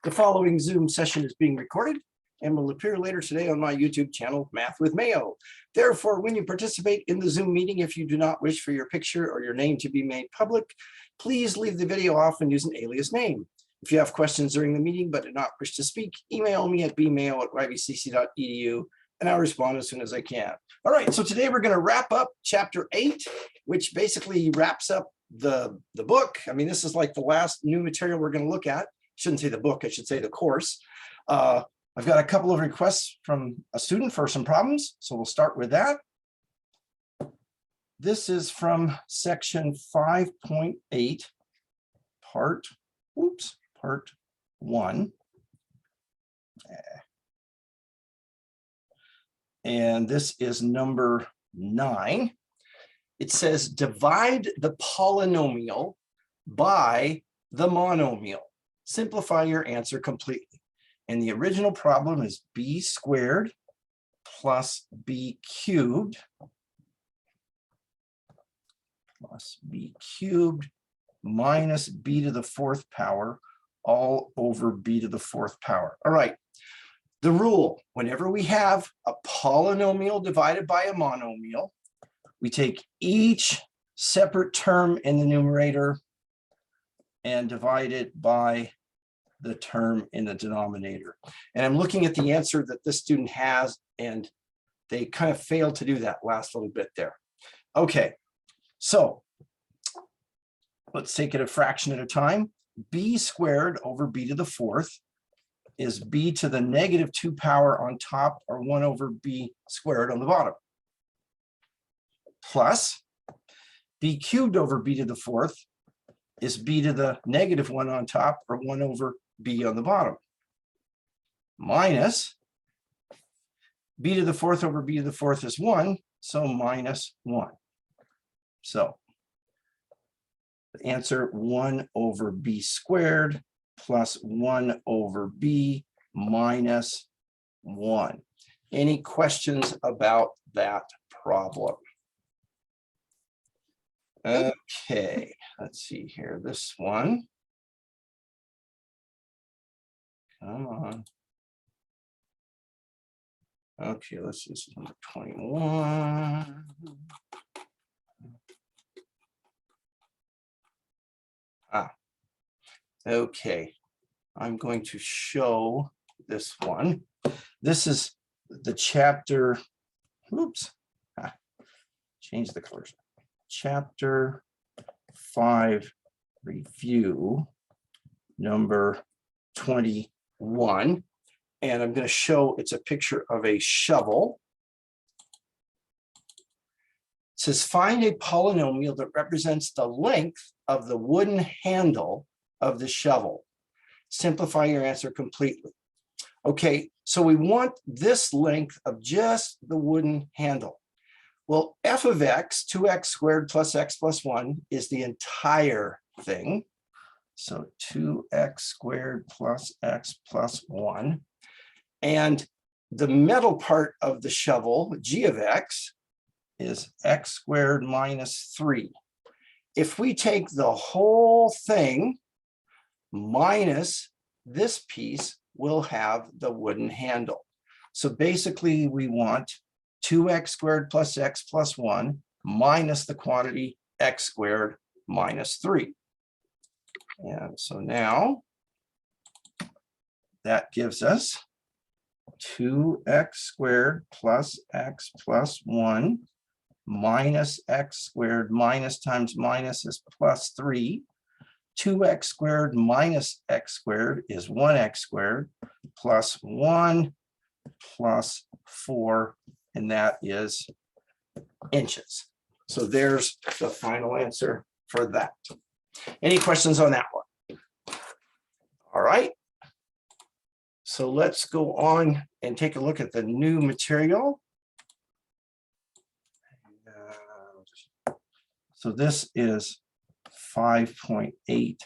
The following Zoom session is being recorded and will appear later today on my YouTube channel, Math with Mayo. Therefore, when you participate in the Zoom meeting, if you do not wish for your picture or your name to be made public, please leave the video off and use an alias name. If you have questions during the meeting but do not wish to speak, email me at bmayo@ybcc.edu and I'll respond as soon as I can. All right, so today we're going to wrap up chapter 8, which basically wraps up the book. I mean, this is like the last new material we're going to look at. Shouldn't say the book, I should say the course. I've got a couple of requests from a student for some problems, so we'll start with that. This is from section 5.8, part 1. And this is number 9. It says divide the polynomial by the monomial. Simplify your answer completely. And the original problem is b squared plus b cubed minus b to the 4th power all over b to the 4th power. All right. The rule, whenever we have a polynomial divided by a monomial, we take each separate term in the numerator and divide it by the term in the denominator. And I'm looking at the answer that this student has, and they kind of failed to do that last little bit there. Okay, so let's take it a fraction at a time. B squared over b to the 4th is b to the negative 2 power on top, or 1 over b squared on the bottom, plus b cubed over b to the 4th is b to the negative 1 on top, or 1 over b on the bottom, minus b to the 4th over b to the 4th is 1, so minus 1. So the answer 1 over b squared plus 1 over b minus 1. Any questions about that problem? Okay, let's see here. This one. Come on. Okay, let's see. This is number 21. Okay, I'm going to show this one. This is the chapter, change the colors. Chapter 5 review, number 21. And I'm going to show, it's a picture of a shovel. It says, find a polynomial that represents the length of the wooden handle of the shovel. Simplify your answer completely. Okay, so we want this length of just the wooden handle. Well, f of x, 2x squared plus x plus 1 is the entire thing. So 2x squared plus x plus 1. And the middle part of the shovel, g of x, is x squared minus 3. If we take the whole thing minus this piece, we'll have the wooden handle. So basically we want 2x squared plus x plus 1 minus the quantity x squared minus 3. And so now that gives us 2x squared plus x plus 1 minus x squared minus times minus is plus 3. 2x squared minus x squared is 1x squared plus 1 plus 4, and that is inches. So there's the final answer for that. Any questions on that one? All right. So let's go on and take a look at the new material. So this is 5.8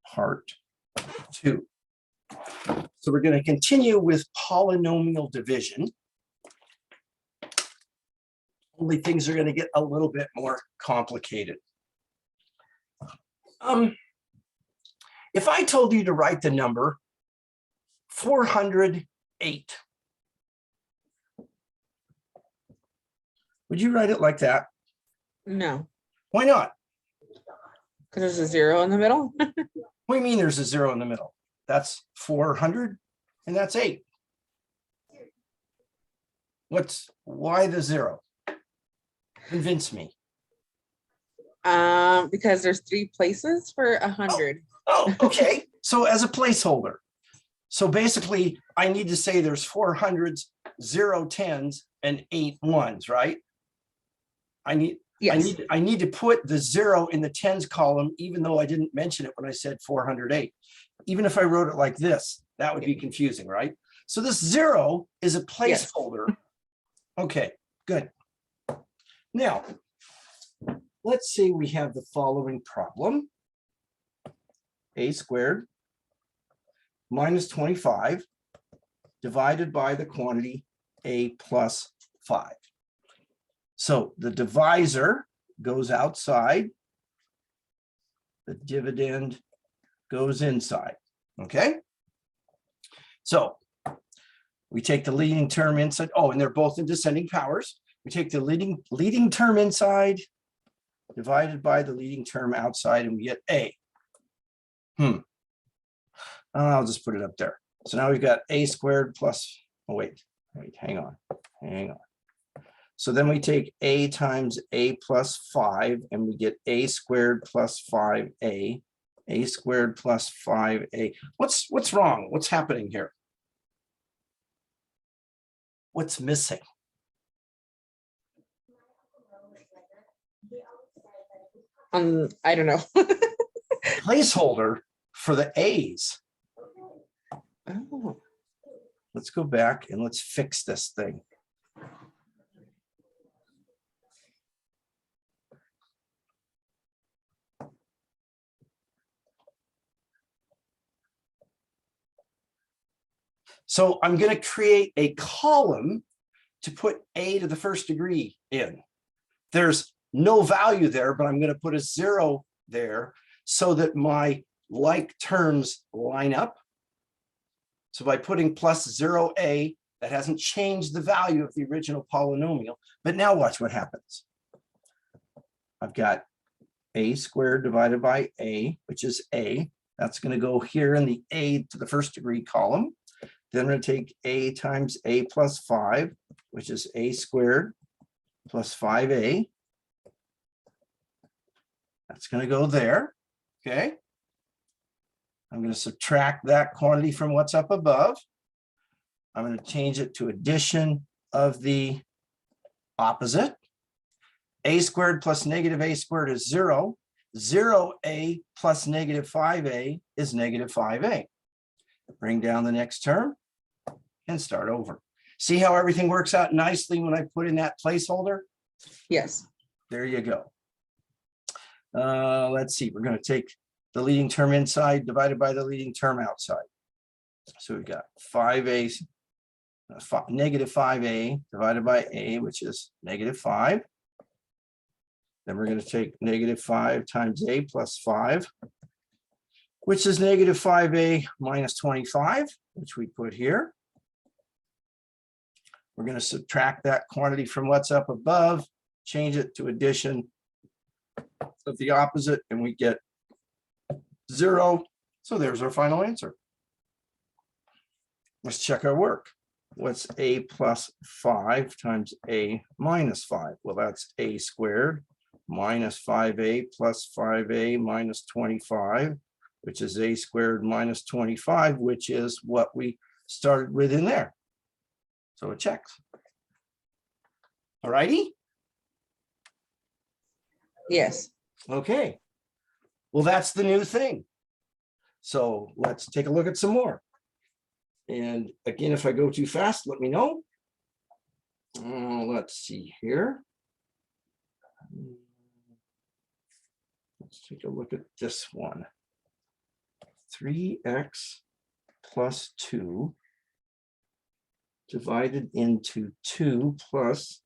part 2. So we're going to continue with polynomial division. Only things are going to get a little bit more complicated. If I told you to write the number 408. Would you write it like that? No, Why not? because there's a 0 in the middle. What do you mean there's a 0 in the middle? That's 400 and that's 8. Why the 0? Convince me. Because there's 3 places for 100. Oh, okay. So as a placeholder. So basically I need to say there's 4 hundreds, 0 tens, and 8 ones, right? Yes. I need to put the 0 in the tens column, even though I didn't mention it when I said 408. Even if I wrote it like this, that would be confusing, right? So this 0 is a placeholder. Yes. Okay, good. Now, let's say we have the following problem. A squared minus 25 divided by the quantity a plus 5. So the divisor goes outside, the dividend goes inside, okay? So we take the leading term inside. Oh, and they're both in descending powers. We take the leading term inside divided by the leading term outside, and we get a. I'll just put it up there. So now we've got a squared plus, oh, wait, hang on. So then we take a times a plus 5, and we get a squared plus 5a, a squared plus 5a. What's wrong? What's happening here? What's missing? I don't know. Placeholder for the a's. Oh. Let's go back and let's fix this thing. So I'm going to create a column to put a to the first degree in. There's no value there, but I'm going to put a 0 there so that my like terms line up. So by putting plus 0a, that hasn't changed the value of the original polynomial. But now watch what happens. I've got a squared divided by a, which is a. That's going to go here in the a to the first degree column. Then we're going to take a times a plus 5, which is a squared plus 5a. That's going to go there, okay? I'm going to subtract that quantity from what's up above. I'm going to change it to addition of the opposite. A squared plus negative a squared is 0. 0a plus negative 5a is negative 5a. Bring down the next term and start over. See how everything works out nicely when I put in that placeholder? Yes. There you go. Let's see, we're going to take the leading term inside divided by the leading term outside. So we've got 5a, negative 5a divided by a, which is negative 5. Then we're going to take negative 5 times a plus 5, which is negative 5a minus 25, which we put here. We're going to subtract that quantity from what's up above, change it to addition of the opposite, and we get 0. So there's our final answer. Let's check our work. What's a plus 5 times a minus 5? Well, that's a squared minus 5a plus 5a minus 25, which is a squared minus 25, which is what we started with in there. So it checks. All righty. Yes. Okay. Well, that's the new thing. So let's take a look at some more. And again, if I go too fast, let me know. Let's see here. Let's take a look at this one. 3x plus 2 divided into 2 plus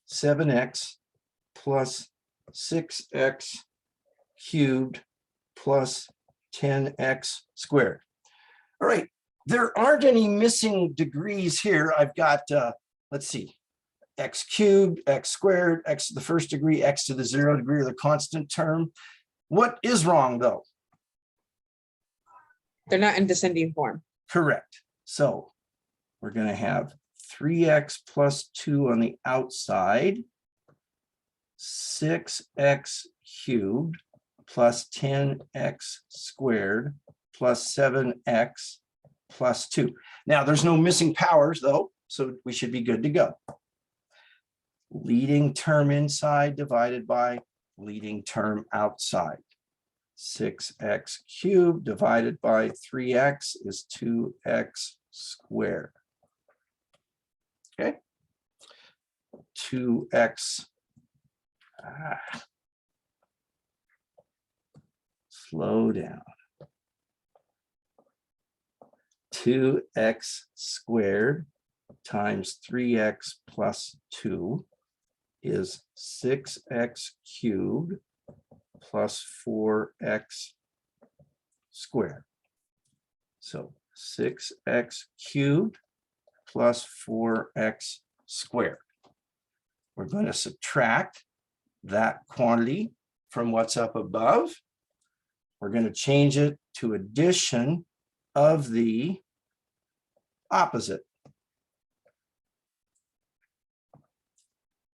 7x plus 6x cubed plus 10x squared. All right, there aren't any missing degrees here. I've got, let's see, x cubed, x squared, x to the first degree, x to the 0 degree, or the constant term. What is wrong though? They're not in descending form. Correct. So we're going to have 3x plus 2 on the outside, 6x cubed plus 10x squared plus 7x plus 2. Now there's no missing powers though, so we should be good to go. Leading term inside divided by leading term outside. 6x cubed divided by 3x is 2x squared. Okay. 2x. Slow down. 2x squared times 3x plus 2 is 6x cubed plus 4x squared. So 6x cubed plus 4x squared. We're going to subtract that quantity from what's up above. We're going to change it to addition of the opposite.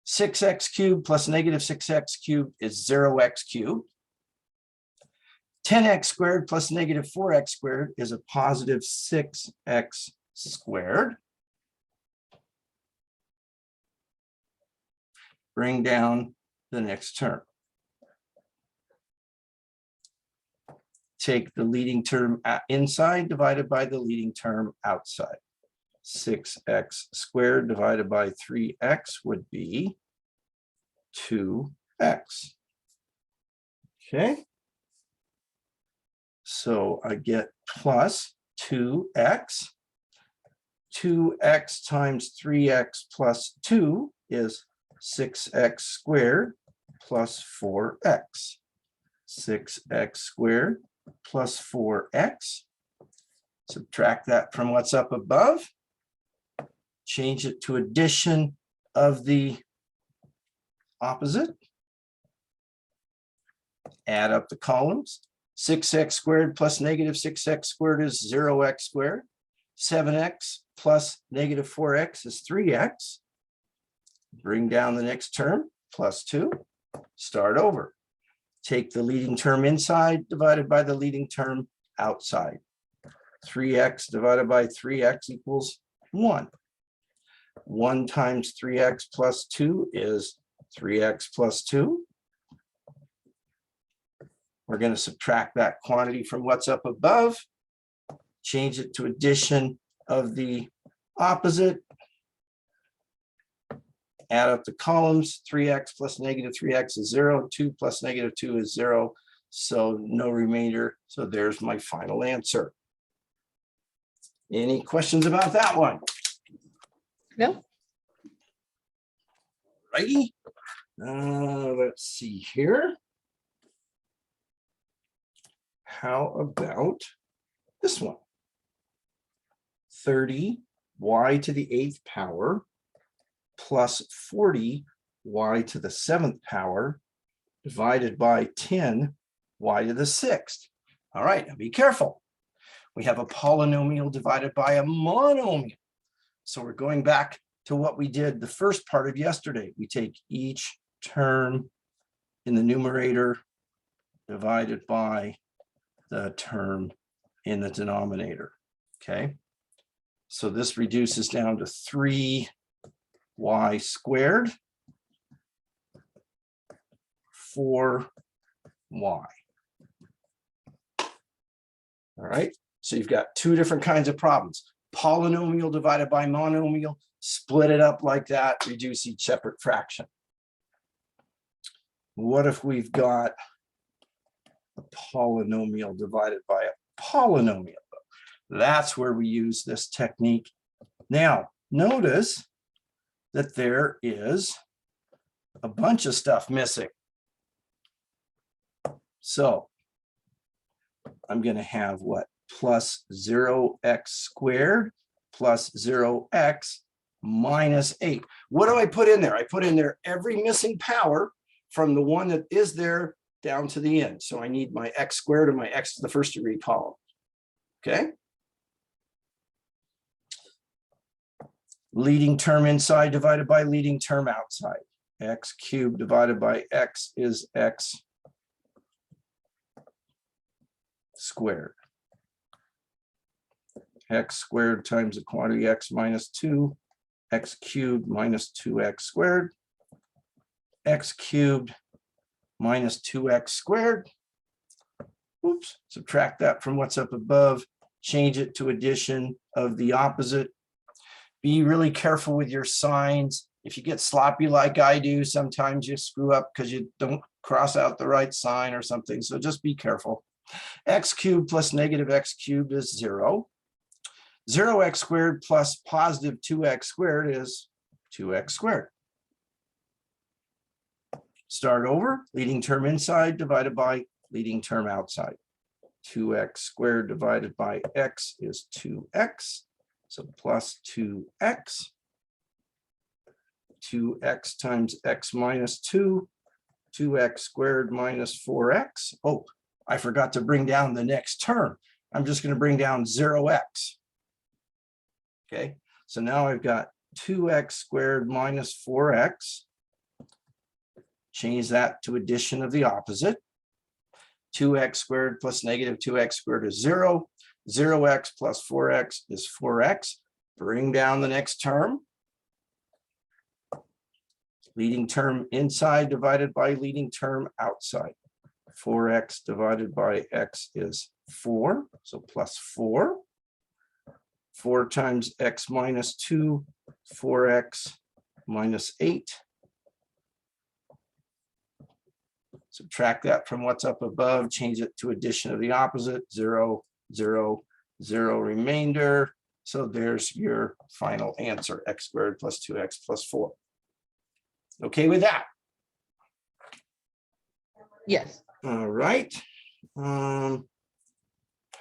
6x cubed plus negative 6x cubed is 0x cubed. 10x squared plus negative 4x squared is a positive 6x squared. Bring down the next term. Take the leading term inside divided by the leading term outside. 6x squared divided by 3x would be 2x. Okay. So I get plus 2x. 2x times 3x plus 2 is 6x squared plus 4x. 6x squared plus 4x. Subtract that from what's up above. Change it to addition of the opposite. Add up the columns. 6x squared plus negative 6x squared is 0x squared. 7x plus negative 4x is 3x. Bring down the next term, plus 2. Start over. Take the leading term inside divided by the leading term outside. 3x divided by 3x equals 1. 1 times 3x plus 2 is 3x plus 2. We're going to subtract that quantity from what's up above, change it to addition of the opposite, add up the columns. 3x plus negative 3x is 0, 2 plus negative 2 is 0, so no remainder. So there's my final answer. Any questions about that one? No. Righty. Let's see here. How about this one? 30 y to the 8th power plus 40 y to the 7th power divided by 10 y to the 6th. All right, now be careful. We have a polynomial divided by a monomial. So we're going back to what we did the first part of yesterday. We take each term in the numerator divided by the term in the denominator. Okay, so this reduces down to 3y squared, 4y. All right, so you've got two different kinds of problems. Polynomial divided by monomial, split it up like that, reduce each separate fraction. What if we've got a polynomial divided by a polynomial? That's where we use this technique. Now, notice that there is a bunch of stuff missing. So I'm going to have what? plus 0x squared plus 0x minus 8. What do I put in there? I put in there every missing power from the one that is there down to the end. So I need my x squared and my x to the first degree column. Okay. Leading term inside divided by leading term outside. X cubed divided by x is x squared. X squared times the quantity x minus 2, x cubed minus 2x squared, x cubed minus 2x squared. Oops, subtract that from what's up above, change it to addition of the opposite. Be really careful with your signs. If you get sloppy like I do, sometimes you screw up because you don't cross out the right sign or something. So just be careful. X cubed plus negative x cubed is 0. 0x squared plus positive 2x squared is 2x squared. Start over, leading term inside divided by leading term outside. 2x squared divided by x is 2x. So plus 2x. 2x times x minus 2. 2x squared minus 4x. Oh, I forgot to bring down the next term. I'm just going to bring down 0x. Okay, so now I've got 2x squared minus 4x. Change that to addition of the opposite. 2x squared plus negative 2x squared is 0. 0x plus 4x is 4x. Bring down the next term. Leading term inside divided by leading term outside. 4x divided by x is 4, so plus 4. 4 times x minus 2, 4x minus 8. Subtract that from what's up above, change it to addition of the opposite, 0, 0, 0 remainder. So there's your final answer, x squared plus 2x plus 4. Okay with that? Yes. All right. How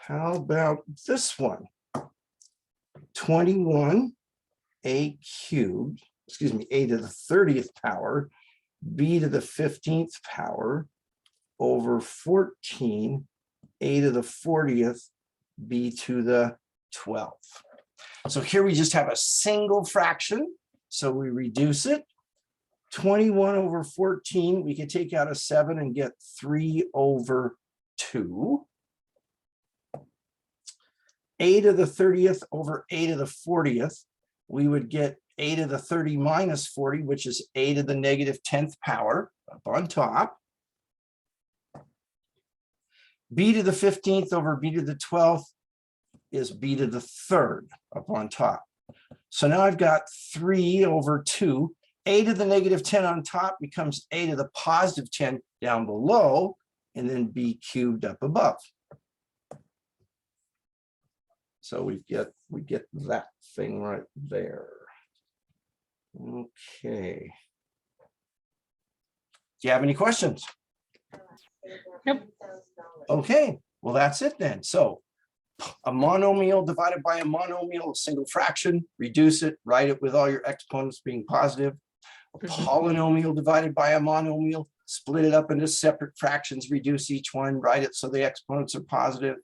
about this one? 21 a cubed, excuse me, a to the 30th power, b to the 15th power over 14, a to the 40th, b to the 12th. So here we just have a single fraction. So we reduce it. 21 over 14, we can take out a 7 and get 3 over 2. A to the 30th over a to the 40th, we would get a to the 30 minus 40, which is a to the negative 10th power up on top. B to the 15th over b to the 12th is b to the 3rd up on top. So now I've got 3 over 2. A to the negative 10 on top becomes a to the positive 10 down below, and then b cubed up above. So we get that thing right there. Okay. Do you have any questions? Nope. Okay, well, that's it then. So a monomial divided by a monomial, a single fraction, reduce it, write it with all your exponents being positive. A polynomial divided by a monomial, split it up into separate fractions, reduce each one, write it so the exponents are positive.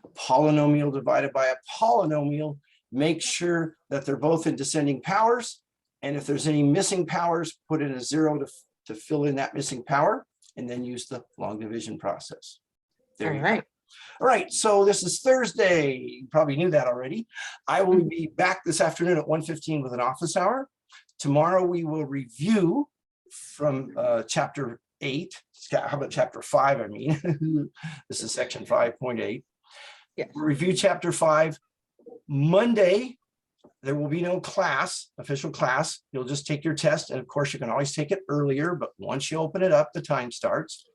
A polynomial divided by a polynomial, make sure that they're both in descending powers. And if there's any missing powers, put in a 0 to fill in that missing power, and then use the long division process. There you go. All right, so this is Thursday. You probably knew that already. I will be back this afternoon at 1:15 with an office hour. Tomorrow we will review from chapter 8. How about chapter 5? I mean, this is section 5.8. Yeah. We'll review chapter 5. Monday, there will be no class, official class. You'll just take your test. And of course, you can always take it earlier, but once you open it up, the time starts.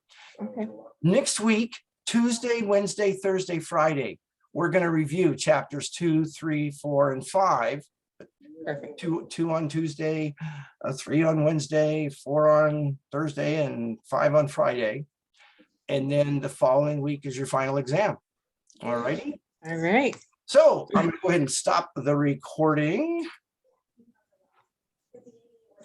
Okay. Next week, Tuesday, Wednesday, Thursday, Friday, we're going to review chapters 2, 3, 4, and 5. Perfect. Two on Tuesday, 3 on Wednesday, 4 on Thursday, and 5 on Friday. And then the following week is your final exam. All righty. All right. So I'm gonna go ahead and stop the recording.